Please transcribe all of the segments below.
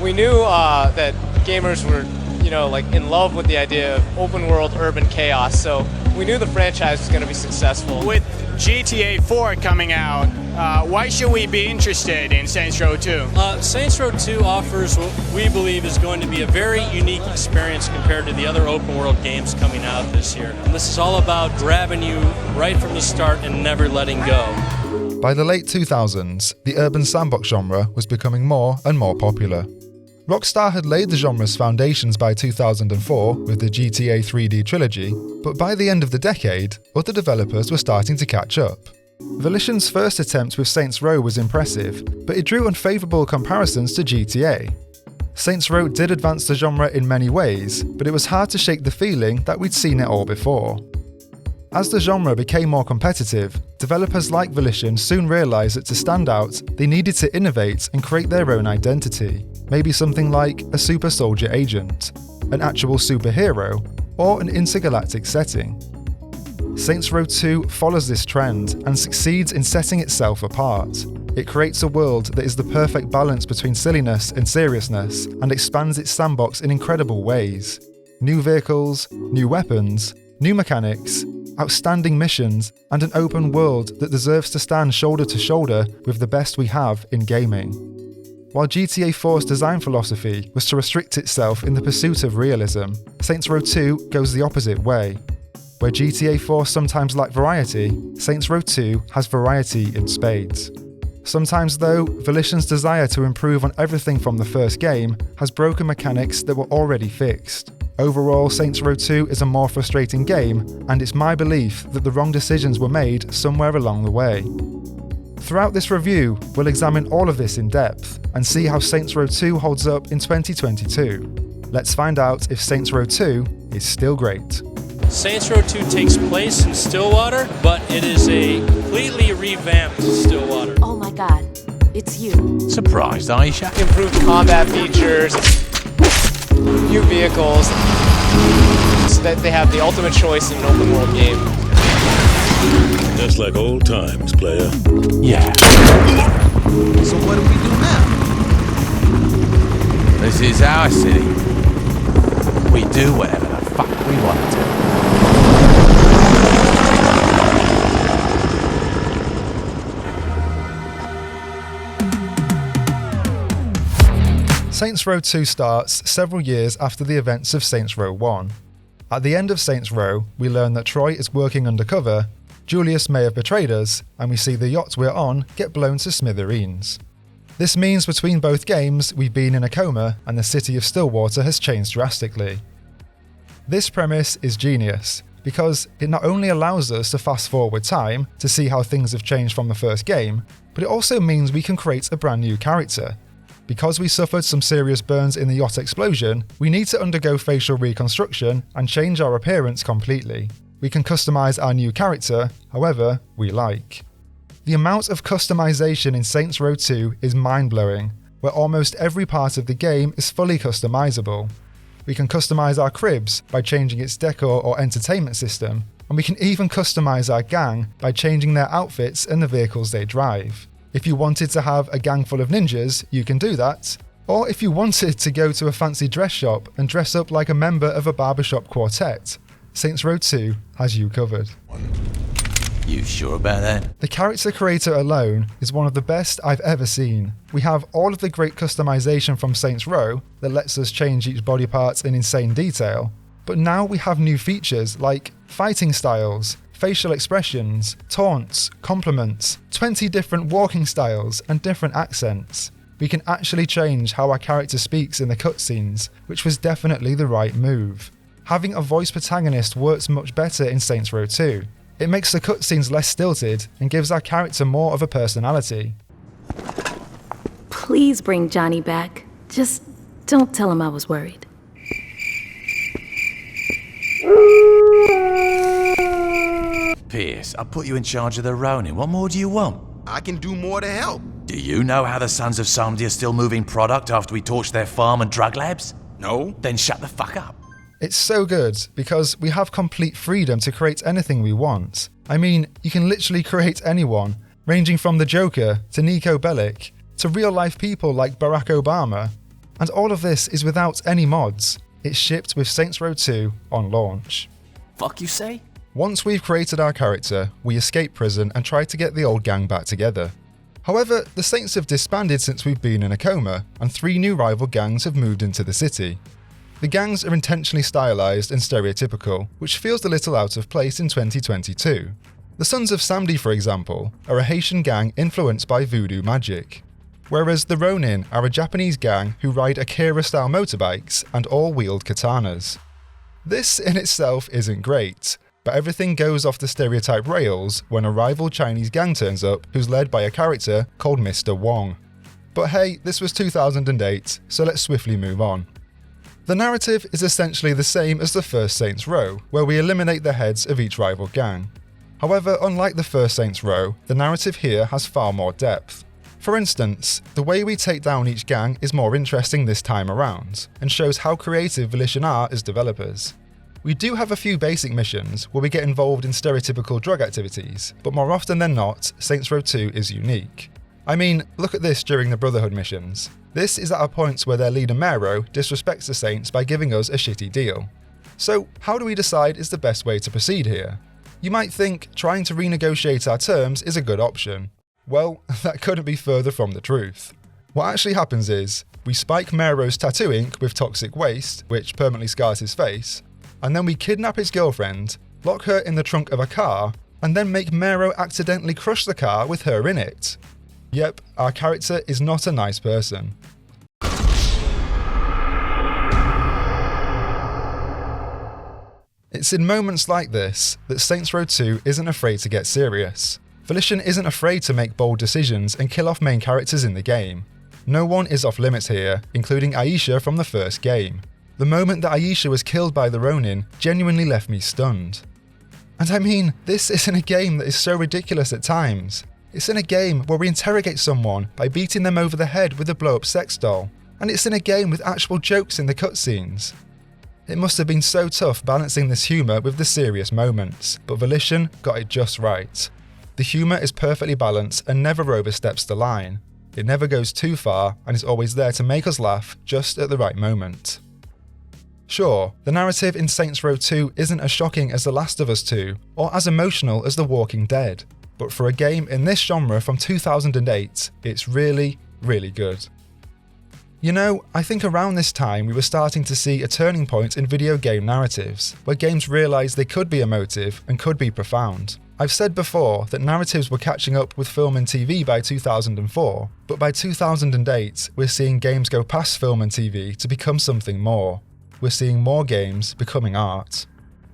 We knew that gamers were, like in love with the idea of open world urban chaos, so we knew the franchise was going to be successful. With GTA 4 coming out, why should we be interested in Saints Row 2? Saints Row 2 offers what we believe is going to be a very unique experience compared to the other open world games coming out this year. And this is all about grabbing you right from the start and never letting go. By the late 2000s, the urban sandbox genre was becoming more and more popular. Rockstar had laid the genre's foundations by 2004 with the GTA 3D Trilogy, but by the end of the decade, other developers were starting to catch up. Volition's first attempt with Saints Row was impressive, but it drew unfavourable comparisons to GTA. Saints Row did advance the genre in many ways, but it was hard to shake the feeling that we'd seen it all before. As the genre became more competitive, developers like Volition soon realised that to stand out, they needed to innovate and create their own identity. Maybe something like a super soldier agent, an actual superhero, or an intergalactic setting. Saints Row 2 follows this trend and succeeds in setting itself apart. It creates a world that is the perfect balance between silliness and seriousness, and expands its sandbox in incredible ways. New vehicles, new weapons, new mechanics, outstanding missions, and an open world that deserves to stand shoulder to shoulder with the best we have in gaming. While GTA 4's design philosophy was to restrict itself in the pursuit of realism, Saints Row 2 goes the opposite way. Where GTA 4 sometimes lacked variety, Saints Row 2 has variety in spades. Sometimes though, Volition's desire to improve on everything from the first game has broken mechanics that were already fixed. Overall, Saints Row 2 is a more frustrating game, and it's my belief that the wrong decisions were made somewhere along the way. Throughout this review, we'll examine all of this in depth and see how Saints Row 2 holds up in 2022. Let's find out if Saints Row 2 is still great. Saints Row 2 takes place in Stillwater, but it is a completely revamped Stillwater. Oh my god, it's you. Surprised, Aisha? Improved combat features, new vehicles, so that they have the ultimate choice in an open world game. Just like old times, player. Yeah. So what do we do now? This is our city. We do whatever the fuck we want to. Saints Row 2 starts several years after the events of Saints Row 1. At the end of Saints Row, we learn that Troy is working undercover, Julius may have betrayed us, and we see the yacht we're on get blown to smithereens. This means between both games, we've been in a coma and the city of Stillwater has changed drastically. This premise is genius, because it not only allows us to fast forward time to see how things have changed from the first game, but it also means we can create a brand new character. Because we suffered some serious burns in the yacht explosion, we need to undergo facial reconstruction and change our appearance completely. We can customize our new character however we like. The amount of customization in Saints Row 2 is mind-blowing, where almost every part of the game is fully customizable. We can customize our cribs by changing its decor or entertainment system, and we can even customize our gang by changing their outfits and the vehicles they drive. If you wanted to have a gang full of ninjas, you can do that. Or if you wanted to go to a fancy dress shop and dress up like a member of a barbershop quartet, Saints Row 2 has you covered. You sure about that? The character creator alone is one of the best I've ever seen. We have all of the great customization from Saints Row that lets us change each body part in insane detail, but now we have new features like fighting styles, facial expressions, taunts, compliments, 20 different walking styles and different accents. We can actually change how our character speaks in the cutscenes, which was definitely the right move. Having a voice protagonist works much better in Saints Row 2. It makes the cutscenes less stilted and gives our character more of a personality. Please bring Johnny back. Just don't tell him I was worried. Pierce, I put you in charge of the Ronin. What more do you want? I can do more to help. Do you know how the Sons of Samedi are still moving product after we torched their farm and drug labs? No. Then shut the fuck up. It's so good because we have complete freedom to create anything we want. I mean, you can literally create anyone, ranging from the Joker to Nico Bellic to real-life people like Barack Obama. And all of this is without any mods. It's shipped with Saints Row 2 on launch. Fuck you say? Once we've created our character, we escape prison and try to get the old gang back together. However, the Saints have disbanded since we've been in a coma, and 3 new rival gangs have moved into the city. The gangs are intentionally stylized and stereotypical, which feels a little out of place in 2022. The Sons of Samedi, for example, are a Haitian gang influenced by voodoo magic, whereas the Ronin are a Japanese gang who ride Akira-style motorbikes and all wield katanas. This in itself isn't great, but everything goes off the stereotype rails when a rival Chinese gang turns up who's led by a character called Mr. Wong. But hey, this was 2008, so let's swiftly move on. The narrative is essentially the same as the first Saints Row, where we eliminate the heads of each rival gang. However, unlike the first Saints Row, the narrative here has far more depth. For instance, the way we take down each gang is more interesting this time around, and shows how creative Volition are as developers. We do have a few basic missions where we get involved in stereotypical drug activities, but more often than not, Saints Row 2 is unique. I mean, look at this during the Brotherhood missions. This is at a point where their leader Mero disrespects the Saints by giving us a shitty deal. So, how do we decide is the best way to proceed here? You might think trying to renegotiate our terms is a good option. Well, that couldn't be further from the truth. What actually happens is, we spike Mero's tattoo ink with toxic waste, which permanently scars his face, and then we kidnap his girlfriend, lock her in the trunk of a car, and then make Mero accidentally crush the car with her in it. Yep, our character is not a nice person. It's in moments like this that Saints Row 2 isn't afraid to get serious. Volition isn't afraid to make bold decisions and kill off main characters in the game. No one is off limits here, including Aisha from the first game. The moment that Aisha was killed by the Ronin genuinely left me stunned. And I mean, this isn't a game that is so ridiculous at times. It's in a game where we interrogate someone by beating them over the head with a blow-up sex doll. And it's in a game with actual jokes in the cutscenes. It must have been so tough balancing this humour with the serious moments, but Volition got it just right. The humour is perfectly balanced and never oversteps the line. It never goes too far and is always there to make us laugh just at the right moment. Sure, the narrative in Saints Row 2 isn't as shocking as The Last of Us 2 or as emotional as The Walking Dead, but for a game in this genre from 2008, it's really, really good. You know, I think around this time we were starting to see a turning point in video game narratives, where games realised they could be emotive and could be profound. I've said before that narratives were catching up with film and TV by 2004, but by 2008 we're seeing games go past film and TV to become something more. We're seeing more games becoming art.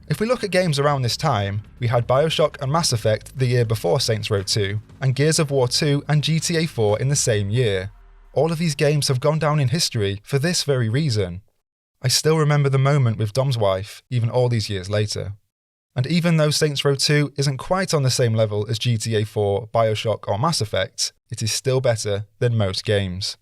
If we look at games around this time, we had BioShock and Mass Effect the year before Saints Row 2, and Gears of War 2 and GTA 4 in the same year. All of these games have gone down in history for this very reason. I still remember the moment with Dom's wife, even all these years later. And even though Saints Row 2 isn't quite on the same level as GTA 4, BioShock or Mass Effect, it is still better than most games.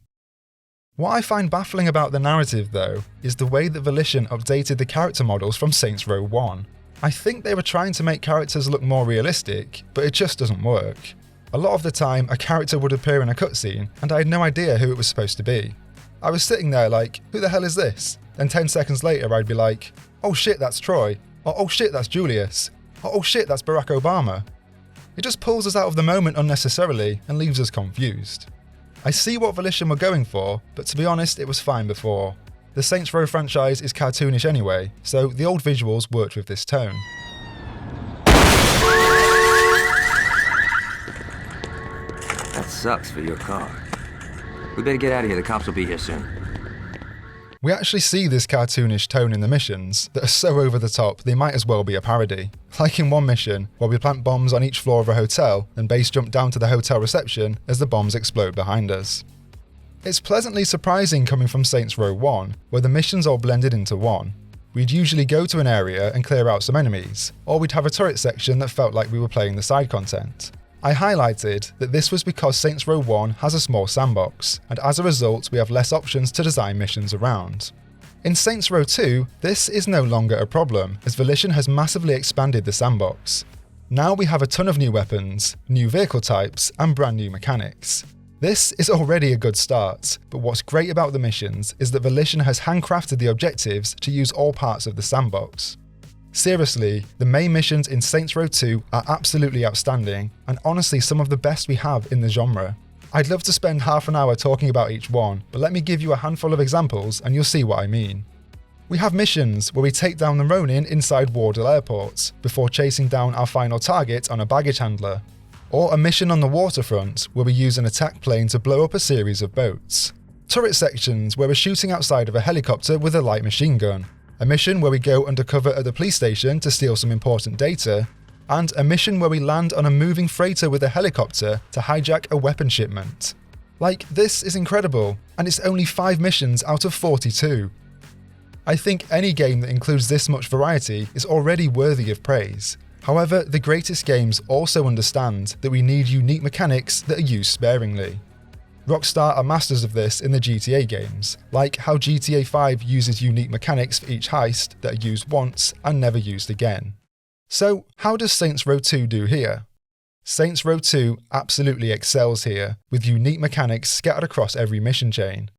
What I find baffling about the narrative though, is the way that Volition updated the character models from Saints Row 1. I think they were trying to make characters look more realistic, but it just doesn't work. A lot of the time, a character would appear in a cutscene, and I had no idea who it was supposed to be. I was sitting there like, who the hell is this? Then 10 seconds later I'd be like, oh shit, that's Troy. Or oh shit, that's Julius. Or oh shit, that's Barack Obama. It just pulls us out of the moment unnecessarily and leaves us confused. I see what Volition were going for, but to be honest, it was fine before. The Saints Row franchise is cartoonish anyway, so the old visuals worked with this tone. That sucks for your car. We better get out of here, the cops will be here soon. We actually see this cartoonish tone in the missions that are so over the top they might as well be a parody. Like in one mission, where we plant bombs on each floor of a hotel and base jump down to the hotel reception as the bombs explode behind us. It's pleasantly surprising coming from Saints Row 1, where the missions all blended into one. We'd usually go to an area and clear out some enemies, or we'd have a turret section that felt like we were playing the side content. I highlighted that this was because Saints Row 1 has a small sandbox, and as a result we have less options to design missions around. In Saints Row 2, this is no longer a problem, as Volition has massively expanded the sandbox. Now we have a ton of new weapons, new vehicle types, and brand new mechanics. This is already a good start, but what's great about the missions is that Volition has handcrafted the objectives to use all parts of the sandbox. Seriously, the main missions in Saints Row 2 are absolutely outstanding, and honestly some of the best we have in the genre. I'd love to spend half an hour talking about each one, but let me give you a handful of examples and you'll see what I mean. We have missions where we take down the Ronin inside Wardle Airport, before chasing down our final target on a baggage handler. Or a mission on the waterfront where we use an attack plane to blow up a series of boats. Turret sections where we're shooting outside of a helicopter with a light machine gun. A mission where we go undercover at the police station to steal some important data. And a mission where we land on a moving freighter with a helicopter to hijack a weapon shipment. Like, this is incredible, and it's only 5 missions out of 42. I think any game that includes this much variety is already worthy of praise. However, the greatest games also understand that we need unique mechanics that are used sparingly. Rockstar are masters of this in the GTA games, like how GTA 5 uses unique mechanics for each heist that are used once and never used again. So, how does Saints Row 2 do here? Saints Row 2 absolutely excels here, with unique mechanics scattered across every mission chain.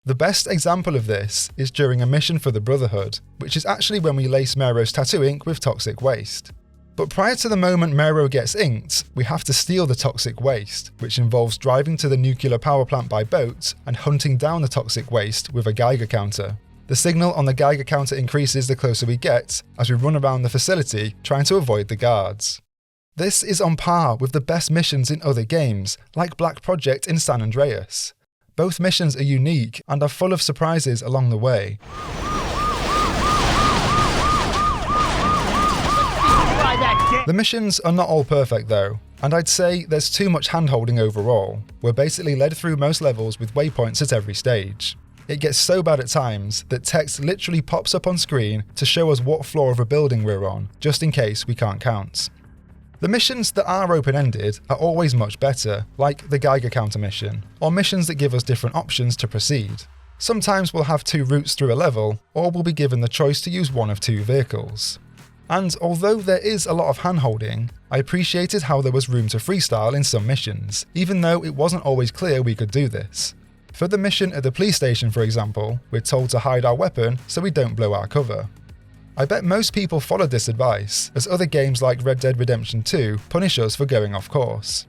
The best example of this is during a mission for the Brotherhood, which is actually when we lace Mero's tattoo ink with toxic waste. But prior to the moment Mero gets inked, we have to steal the toxic waste, which involves driving to the nuclear power plant by boat and hunting down the toxic waste with a Geiger counter. The signal on the Geiger counter increases the closer we get, as we run around the facility trying to avoid the guards. This is on par with the best missions in other games, like Black Project in San Andreas. Both missions are unique and are full of surprises along the way. The missions are not all perfect though, and I'd say there's too much hand-holding overall. We're basically led through most levels with waypoints at every stage. It gets so bad at times that text literally pops up on screen to show us what floor of a building we're on, just in case we can't count. The missions that are open-ended are always much better, like the Geiger counter mission, or missions that give us different options to proceed. Sometimes we'll have 2 routes through a level, or we'll be given the choice to use one of 2 vehicles. And although there is a lot of hand-holding, I appreciated how there was room to freestyle in some missions, even though it wasn't always clear we could do this. For the mission at the police station, for example, we're told to hide our weapon so we don't blow our cover. I bet most people followed this advice, as other games like Red Dead Redemption 2 punish us for going off course.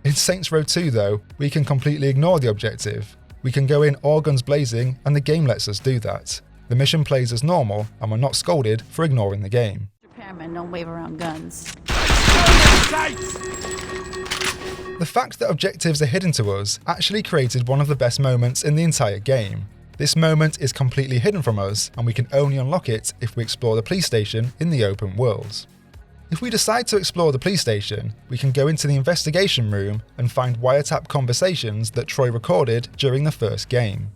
In Saints Row 2 though, we can completely ignore the objective. We can go in all guns blazing and the game lets us do that. The mission plays as normal and we're not scolded for ignoring the game. Repairmen don't wave around guns. The fact that objectives are hidden to us actually created one of the best moments in the entire game. This moment is completely hidden from us, and we can only unlock it if we explore the police station in the open world. If we decide to explore the police station, we can go into the investigation room and find wiretap conversations that Troy recorded during the first game.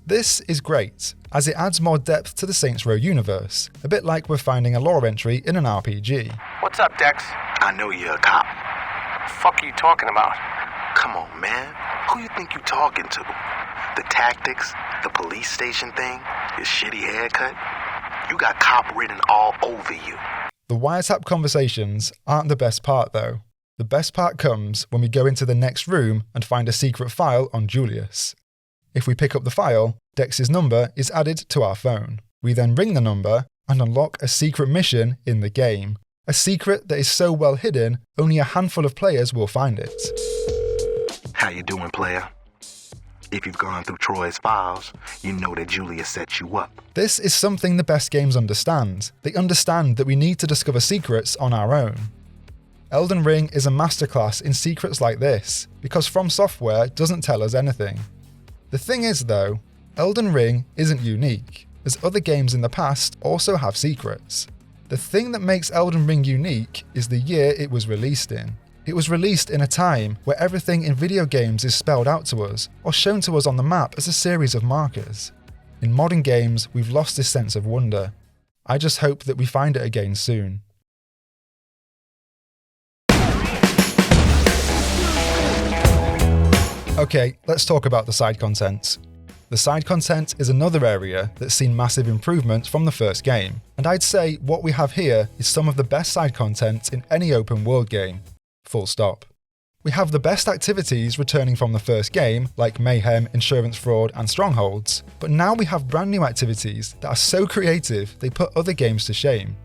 This is great, as it adds more depth to the Saints Row universe, a bit like we're finding a lore entry in an RPG. What's up, Dex? I know you're a cop. Fuck are you talking about? Come on, man. Who you think you talking to? The tactics, the police station thing, your shitty haircut? You got cop written all over you. The wiretap conversations aren't the best part though. The best part comes when we go into the next room and find a secret file on Julius. If we pick up the file, Dex's number is added to our phone. We then ring the number and unlock a secret mission in the game. A secret that is so well hidden, only a handful of players will find it. How you doing, player? If you've gone through Troy's files, you know that Julius set you up. This is something the best games understand. They understand that we need to discover secrets on our own. Elden Ring is a masterclass in secrets like this, because From Software doesn't tell us anything. The thing is though, Elden Ring isn't unique, as other games in the past also have secrets. The thing that makes Elden Ring unique is the year it was released in. It was released in a time where everything in video games is spelled out to us, or shown to us on the map as a series of markers. In modern games, we've lost this sense of wonder. I just hope that we find it again soon. Okay, let's talk about the side content. The side content is another area that's seen massive improvement from the first game, and I'd say what we have here is some of the best side content in any open world game. Full stop. We have the best activities returning from the first game, like Mayhem, Insurance Fraud, and Strongholds, but now we have brand new activities that are so creative they put other games to shame.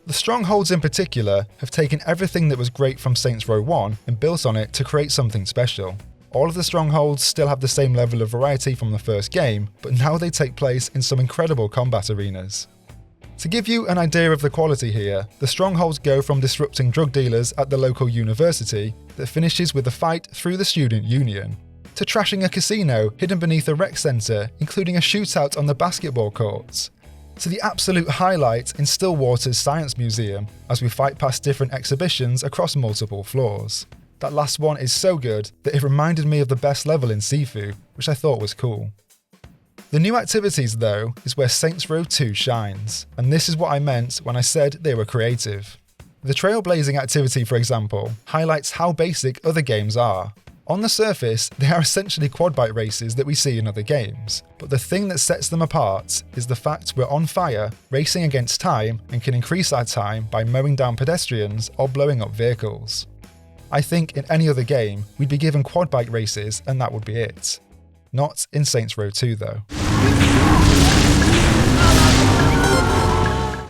The Strongholds in particular have taken everything that was great from Saints Row 1 and built on it to create something special. All of the Strongholds still have the same level of variety from the first game, but now they take place in some incredible combat arenas. To give you an idea of the quality here, the Strongholds go from disrupting drug dealers at the local university that finishes with a fight through the student union, to trashing a casino hidden beneath a rec centre, including a shootout on the basketball courts, to the absolute highlight in Stillwater's Science Museum as we fight past different exhibitions across multiple floors. That last one is so good that it reminded me of the best level in Sifu, which I thought was cool. The new activities though is where Saints Row 2 shines, and this is what I meant when I said they were creative. The trailblazing activity, for example, highlights how basic other games are. On the surface, they are essentially quad bike races that we see in other games, but the thing that sets them apart is the fact we're on fire, racing against time, and can increase our time by mowing down pedestrians or blowing up vehicles. I think in any other game, we'd be given quad bike races and that would be it. Not in Saints Row 2 though.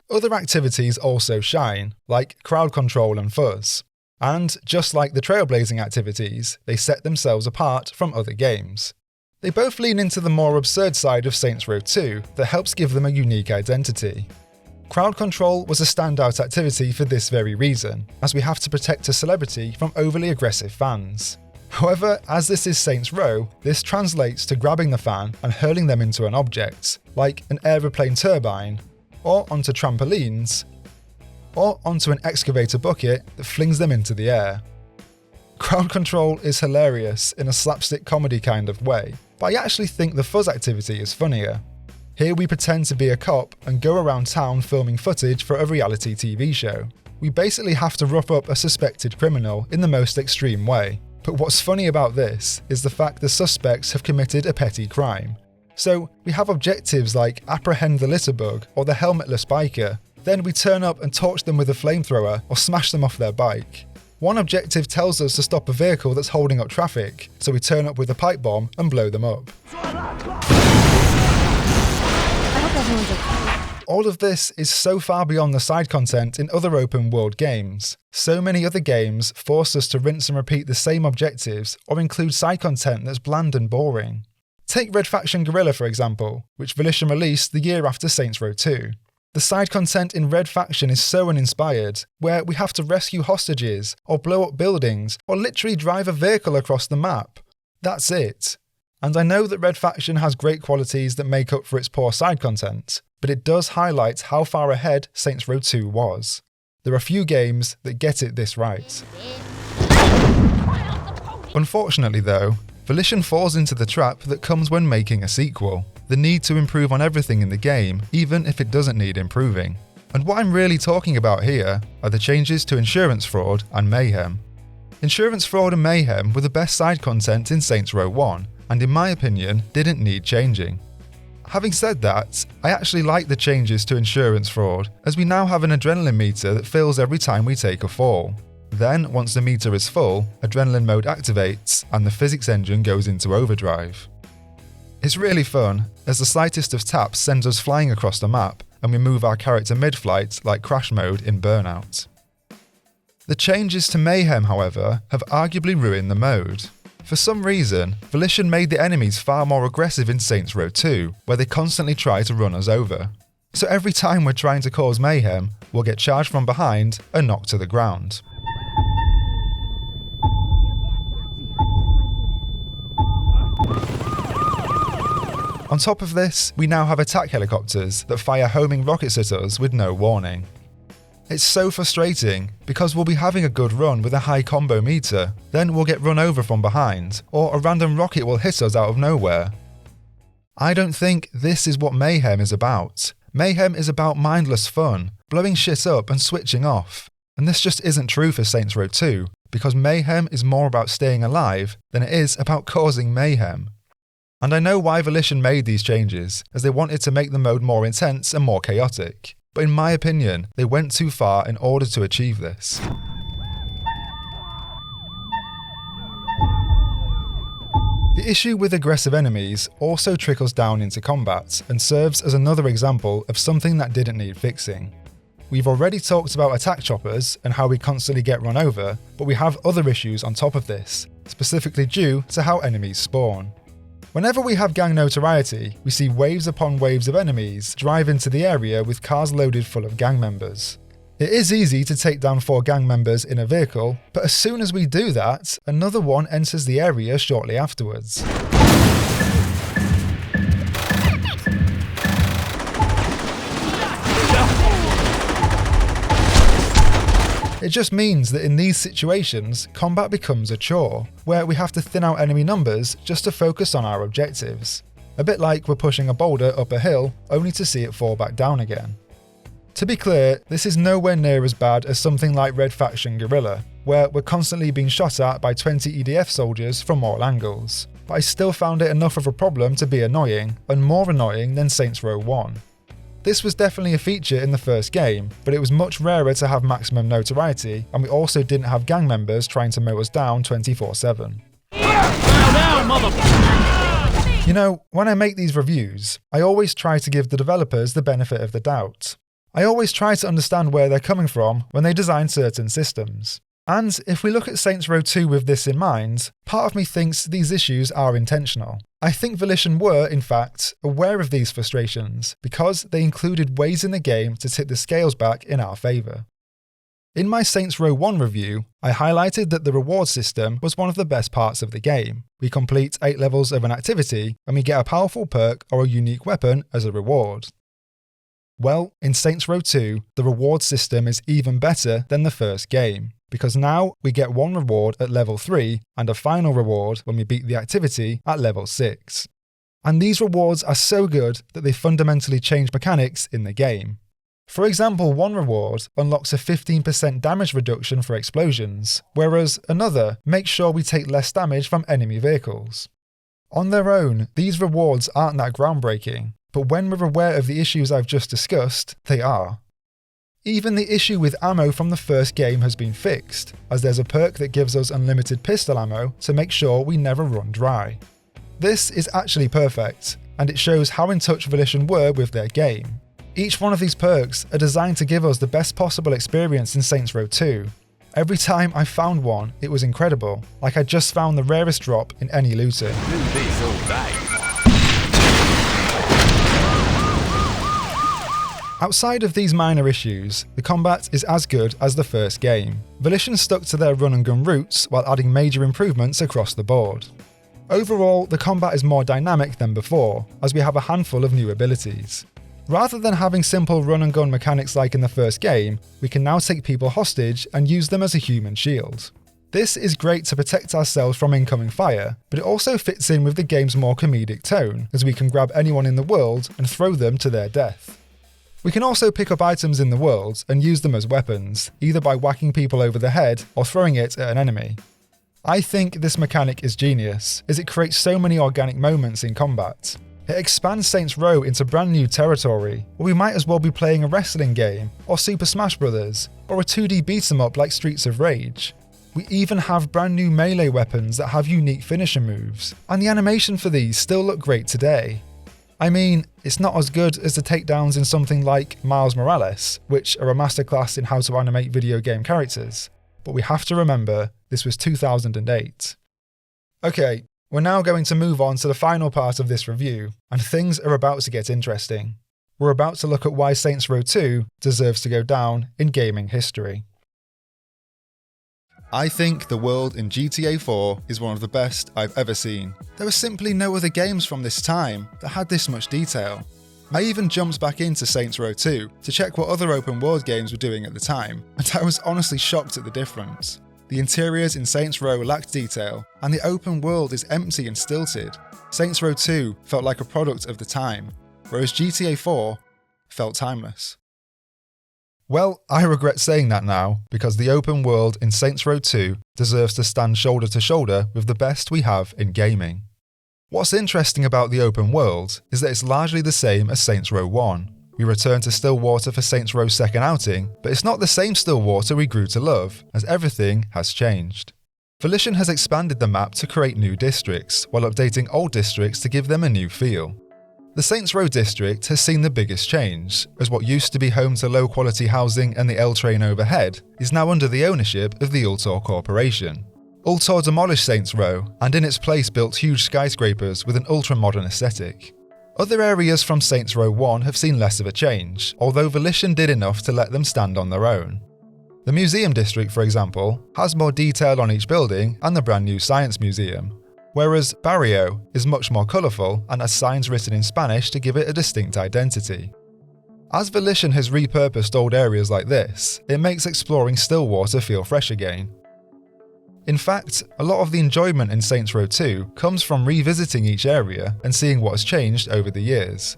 Other activities also shine, like crowd control and fuzz. And just like the trailblazing activities, they set themselves apart from other games. They both lean into the more absurd side of Saints Row 2 that helps give them a unique identity. Crowd control was a standout activity for this very reason, as we have to protect a celebrity from overly aggressive fans. However, as this is Saints Row, this translates to grabbing the fan and hurling them into an object, like an aeroplane turbine, or onto trampolines, or onto an excavator bucket that flings them into the air. Crowd control is hilarious in a slapstick comedy kind of way, but I actually think the fuzz activity is funnier. Here we pretend to be a cop and go around town filming footage for a reality TV show. We basically have to rough up a suspected criminal in the most extreme way. But what's funny about this is the fact the suspects have committed a petty crime. So we have objectives like apprehend the litterbug or the helmetless biker. Then we turn up and torch them with a flamethrower or smash them off their bike. One objective tells us to stop a vehicle that's holding up traffic, so we turn up with a pipe bomb and blow them up. All of this is so far beyond the side content in other open world games. So many other games force us to rinse and repeat the same objectives or include side content that's bland and boring. Take Red Faction Guerrilla for example, which Volition released the year after Saints Row 2. The side content in Red Faction is so uninspired, where we have to rescue hostages, or blow up buildings, or literally drive a vehicle across the map. That's it. And I know that Red Faction has great qualities that make up for its poor side content, but it does highlight how far ahead Saints Row 2 was. There are few games that get it this right. Unfortunately though, Volition falls into the trap that comes when making a sequel. The need to improve on everything in the game, even if it doesn't need improving. And what I'm really talking about here are the changes to Insurance Fraud and Mayhem. Insurance Fraud and Mayhem were the best side content in Saints Row 1, and in my opinion, didn't need changing. Having said that, I actually like the changes to Insurance Fraud, as we now have an adrenaline meter that fills every time we take a fall. Then, once the meter is full, adrenaline mode activates and the physics engine goes into overdrive. It's really fun, as the slightest of taps sends us flying across the map, and we move our character mid-flight like crash mode in Burnout. The changes to Mayhem, however, have arguably ruined the mode. For some reason, Volition made the enemies far more aggressive in Saints Row 2, where they constantly try to run us over. So every time we're trying to cause mayhem, we'll get charged from behind and knocked to the ground. On top of this, we now have attack helicopters that fire homing rockets at us with no warning. It's so frustrating, because we'll be having a good run with a high combo meter, then we'll get run over from behind, or a random rocket will hit us out of nowhere. I don't think this is what Mayhem is about. Mayhem is about mindless fun, blowing shit up and switching off. And this just isn't true for Saints Row 2, because Mayhem is more about staying alive than it is about causing mayhem. And I know why Volition made these changes, as they wanted to make the mode more intense and more chaotic. But in my opinion, they went too far in order to achieve this. The issue with aggressive enemies also trickles down into combat and serves as another example of something that didn't need fixing. We've already talked about attack choppers and how we constantly get run over, but we have other issues on top of this, specifically due to how enemies spawn. Whenever we have gang notoriety, we see waves upon waves of enemies drive into the area with cars loaded full of gang members. It is easy to take down 4 gang members in a vehicle, but as soon as we do that, another one enters the area shortly afterwards. It just means that in these situations, combat becomes a chore, where we have to thin out enemy numbers just to focus on our objectives. A bit like we're pushing a boulder up a hill, only to see it fall back down again. To be clear, this is nowhere near as bad as something like Red Faction Guerrilla, where we're constantly being shot at by 20 EDF soldiers from all angles, but I still found it enough of a problem to be annoying, and more annoying than Saints Row 1. This was definitely a feature in the first game, but it was much rarer to have maximum notoriety, and we also didn't have gang members trying to mow us down 24/7. You know, when I make these reviews, I always try to give the developers the benefit of the doubt. I always try to understand where they're coming from when they design certain systems. And if we look at Saints Row 2 with this in mind, part of me thinks these issues are intentional. I think Volition were, in fact, aware of these frustrations because they included ways in the game to tip the scales back in our favour. In my Saints Row 1 review, I highlighted that the reward system was one of the best parts of the game. We complete 8 levels of an activity and we get a powerful perk or a unique weapon as a reward. Well, in Saints Row 2, the reward system is even better than the first game, because now we get one reward at level 3 and a final reward when we beat the activity at level 6. And these rewards are so good that they fundamentally change mechanics in the game. For example, one reward unlocks a 15% damage reduction for explosions, whereas another makes sure we take less damage from enemy vehicles. On their own, these rewards aren't that groundbreaking, but when we're aware of the issues I've just discussed, they are. Even the issue with ammo from the first game has been fixed, as there's a perk that gives us unlimited pistol ammo to make sure we never run dry. This is actually perfect, and it shows how in touch Volition were with their game. Each one of these perks are designed to give us the best possible experience in Saints Row 2. Every time I found one, it was incredible, like I just found the rarest drop in any looter. Outside of these minor issues, the combat is as good as the first game. Volition stuck to their run and gun roots while adding major improvements across the board. Overall, the combat is more dynamic than before, as we have a handful of new abilities. Rather than having simple run and gun mechanics like in the first game, we can now take people hostage and use them as a human shield. This is great to protect ourselves from incoming fire, but it also fits in with the game's more comedic tone, as we can grab anyone in the world and throw them to their death. We can also pick up items in the world and use them as weapons, either by whacking people over the head or throwing it at an enemy. I think this mechanic is genius, as it creates so many organic moments in combat. It expands Saints Row into brand new territory, where we might as well be playing a wrestling game, or Super Smash Bros., or a 2D beat 'em up like Streets of Rage. We even have brand new melee weapons that have unique finisher moves, and the animation for these still look great today. I mean, it's not as good as the takedowns in something like Miles Morales, which are a masterclass in how to animate video game characters, but we have to remember this was 2008. Okay, we're now going to move on to the final part of this review, and things are about to get interesting. We're about to look at why Saints Row 2 deserves to go down in gaming history. I think the world in GTA 4 is one of the best I've ever seen. There were simply no other games from this time that had this much detail. I even jumped back into Saints Row 2 to check what other open world games were doing at the time, and I was honestly shocked at the difference. The interiors in Saints Row lacked detail, and the open world is empty and stilted. Saints Row 2 felt like a product of the time, whereas GTA 4 felt timeless. Well, I regret saying that now, because the open world in Saints Row 2 deserves to stand shoulder to shoulder with the best we have in gaming. What's interesting about the open world is that it's largely the same as Saints Row 1. We return to Stillwater for Saints Row's second outing, but it's not the same Stillwater we grew to love, as everything has changed. Volition has expanded the map to create new districts, while updating old districts to give them a new feel. The Saints Row district has seen the biggest change, as what used to be home to low-quality housing and the L train overhead is now under the ownership of the Ultor Corporation. Ultor demolished Saints Row, and in its place built huge skyscrapers with an ultra-modern aesthetic. Other areas from Saints Row 1 have seen less of a change, although Volition did enough to let them stand on their own. The Museum District, for example, has more detail on each building and the brand new Science Museum, whereas Barrio is much more colourful and has signs written in Spanish to give it a distinct identity. As Volition has repurposed old areas like this, it makes exploring Stillwater feel fresh again. In fact, a lot of the enjoyment in Saints Row 2 comes from revisiting each area and seeing what has changed over the years.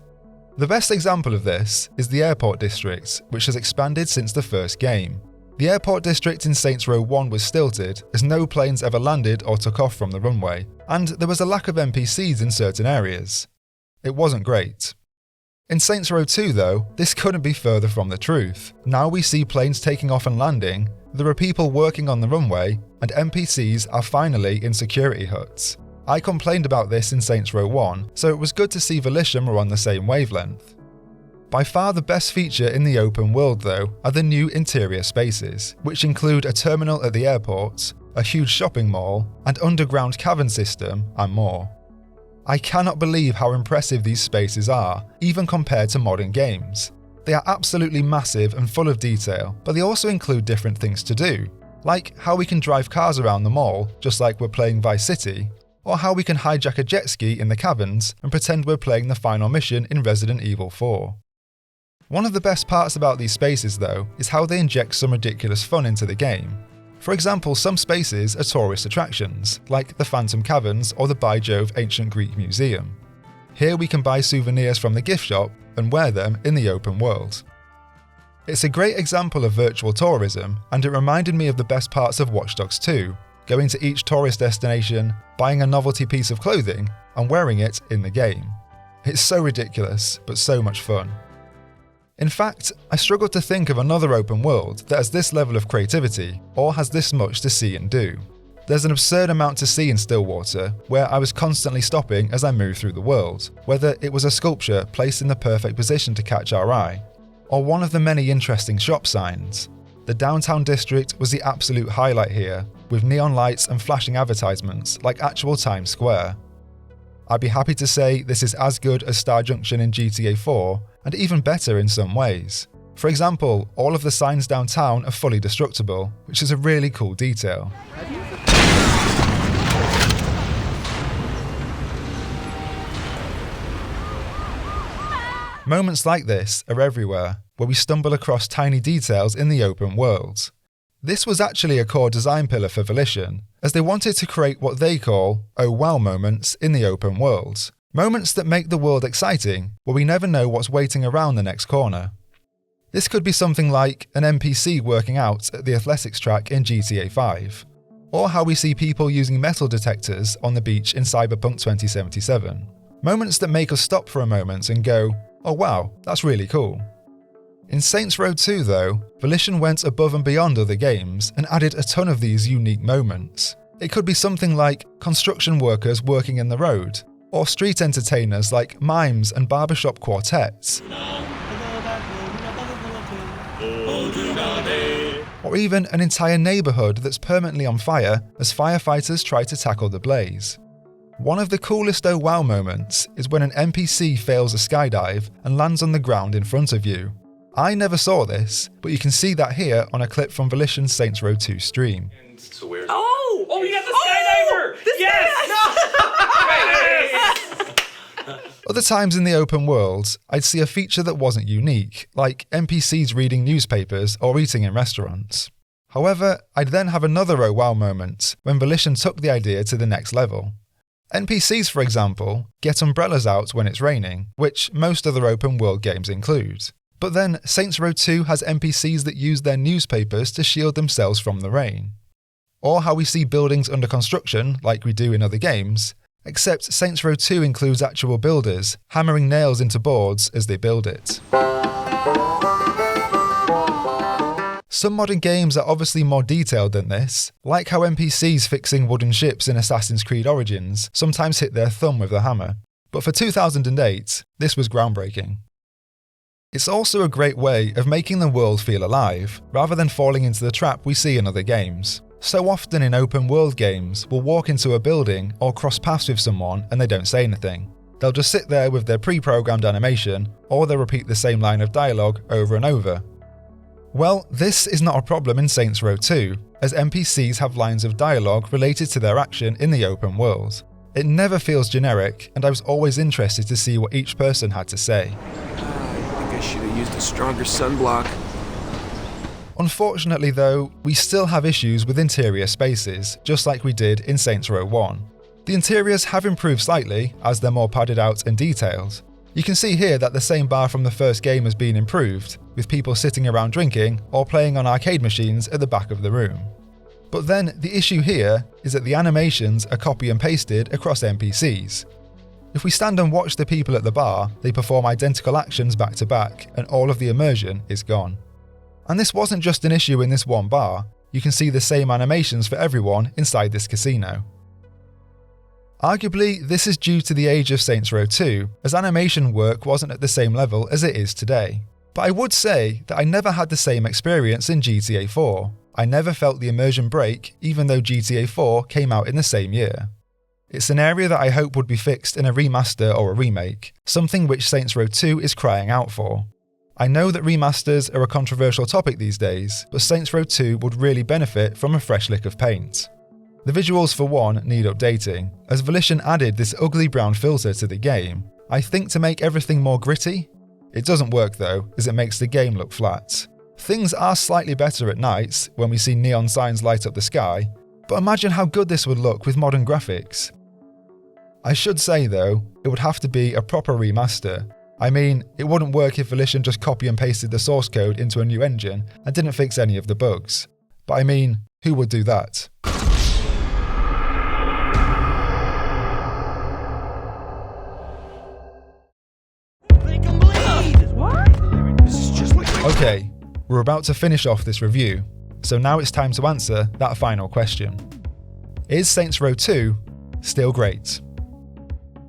The best example of this is the Airport District, which has expanded since the first game. The Airport District in Saints Row 1 was stilted, as no planes ever landed or took off from the runway, and there was a lack of NPCs in certain areas. It wasn't great. In Saints Row 2 though, this couldn't be further from the truth. Now we see planes taking off and landing, there are people working on the runway, and NPCs are finally in security huts. I complained about this in Saints Row 1, so it was good to see Volition were on the same wavelength. By far the best feature in the open world though are the new interior spaces, which include a terminal at the airport, a huge shopping mall, and underground cavern system, and more. I cannot believe how impressive these spaces are, even compared to modern games. They are absolutely massive and full of detail, but they also include different things to do, like how we can drive cars around the mall, just like we're playing Vice City, or how we can hijack a jet ski in the caverns and pretend we're playing the final mission in Resident Evil 4. One of the best parts about these spaces though is how they inject some ridiculous fun into the game. For example, some spaces are tourist attractions, like the Phantom Caverns or the By Jove Ancient Greek Museum. Here we can buy souvenirs from the gift shop and wear them in the open world. It's a great example of virtual tourism, and it reminded me of the best parts of Watch Dogs 2, going to each tourist destination, buying a novelty piece of clothing, and wearing it in the game. It's so ridiculous, but so much fun. In fact, I struggle to think of another open world that has this level of creativity, or has this much to see and do. There's an absurd amount to see in Stillwater, where I was constantly stopping as I moved through the world, whether it was a sculpture placed in the perfect position to catch our eye, or one of the many interesting shop signs. The downtown district was the absolute highlight here, with neon lights and flashing advertisements like actual Times Square. I'd be happy to say this is as good as Star Junction in GTA 4, and even better in some ways. For example, all of the signs downtown are fully destructible, which is a really cool detail. Moments like this are everywhere, where we stumble across tiny details in the open world. This was actually a core design pillar for Volition, as they wanted to create what they call "oh wow" moments in the open world. Moments that make the world exciting, where we never know what's waiting around the next corner. This could be something like an NPC working out at the athletics track in GTA 5, or how we see people using metal detectors on the beach in Cyberpunk 2077. Moments that make us stop for a moment and go, "oh wow, that's really cool." In Saints Row 2 though, Volition went above and beyond other games and added a ton of these unique moments. It could be something like construction workers working in the road, or street entertainers like mimes and barbershop quartets, or even an entire neighbourhood that's permanently on fire as firefighters try to tackle the blaze. One of the coolest oh wow moments is when an NPC fails a skydive and lands on the ground in front of you. I never saw this, but you can see that here on a clip from Volition's Saints Row 2 stream. So where's Oh, you got the skydiver! Yes! Other times in the open world, I'd see a feature that wasn't unique, like NPCs reading newspapers or eating in restaurants. However, I'd then have another oh wow moment when Volition took the idea to the next level. NPCs, for example, get umbrellas out when it's raining, which most other open world games include. But then Saints Row 2 has NPCs that use their newspapers to shield themselves from the rain. Or how we see buildings under construction, like we do in other games, except Saints Row 2 includes actual builders, hammering nails into boards as they build it. Some modern games are obviously more detailed than this, like how NPCs fixing wooden ships in Assassin's Creed Origins sometimes hit their thumb with a hammer. But for 2008, this was groundbreaking. It's also a great way of making the world feel alive, rather than falling into the trap we see in other games. So often in open world games, we'll walk into a building or cross paths with someone and they don't say anything. They'll just sit there with their pre-programmed animation, or they'll repeat the same line of dialogue over and over. Well, this is not a problem in Saints Row 2, as NPCs have lines of dialogue related to their action in the open world. It never feels generic, and I was always interested to see what each person had to say. I think I should have used a stronger sunblock. Unfortunately though, we still have issues with interior spaces, just like we did in Saints Row 1. The interiors have improved slightly, as they're more padded out and detailed. You can see here that the same bar from the first game has been improved, with people sitting around drinking or playing on arcade machines at the back of the room. But then the issue here is that the animations are copy and pasted across NPCs. If we stand and watch the people at the bar, they perform identical actions back to back, and all of the immersion is gone. And this wasn't just an issue in this one bar, you can see the same animations for everyone inside this casino. Arguably, this is due to the age of Saints Row 2, as animation work wasn't at the same level as it is today. But I would say that I never had the same experience in GTA 4. I never felt the immersion break, even though GTA 4 came out in the same year. It's an area that I hope would be fixed in a remaster or a remake, something which Saints Row 2 is crying out for. I know that remasters are a controversial topic these days, but Saints Row 2 would really benefit from a fresh lick of paint. The visuals for one need updating, as Volition added this ugly brown filter to the game, I think to make everything more gritty. It doesn't work though, as it makes the game look flat. Things are slightly better at night, when we see neon signs light up the sky, but imagine how good this would look with modern graphics. I should say though, it would have to be a proper remaster. I mean, it wouldn't work if Volition just copy and pasted the source code into a new engine and didn't fix any of the bugs. But I mean, who would do that? Okay, we're about to finish off this review, so now it's time to answer that final question. Is Saints Row 2 still great?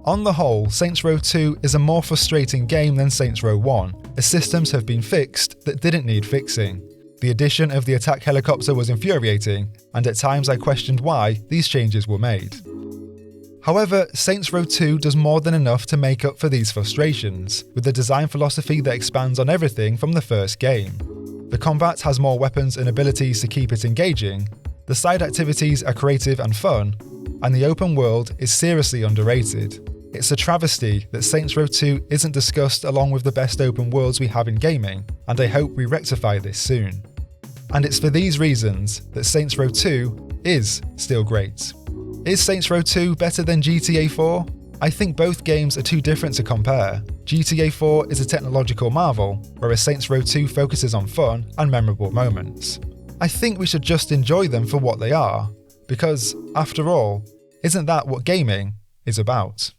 On the whole, Saints Row 2 is a more frustrating game than Saints Row 1, as systems have been fixed that didn't need fixing. The addition of the attack helicopter was infuriating, and at times I questioned why these changes were made. However, Saints Row 2 does more than enough to make up for these frustrations, with a design philosophy that expands on everything from the first game. The combat has more weapons and abilities to keep it engaging, the side activities are creative and fun, and the open world is seriously underrated. It's a travesty that Saints Row 2 isn't discussed along with the best open worlds we have in gaming, and I hope we rectify this soon. And it's for these reasons that Saints Row 2 is still great. Is Saints Row 2 better than GTA 4? I think both games are too different to compare. GTA 4 is a technological marvel, whereas Saints Row 2 focuses on fun and memorable moments. I think we should just enjoy them for what they are, because, after all, isn't that what gaming is about?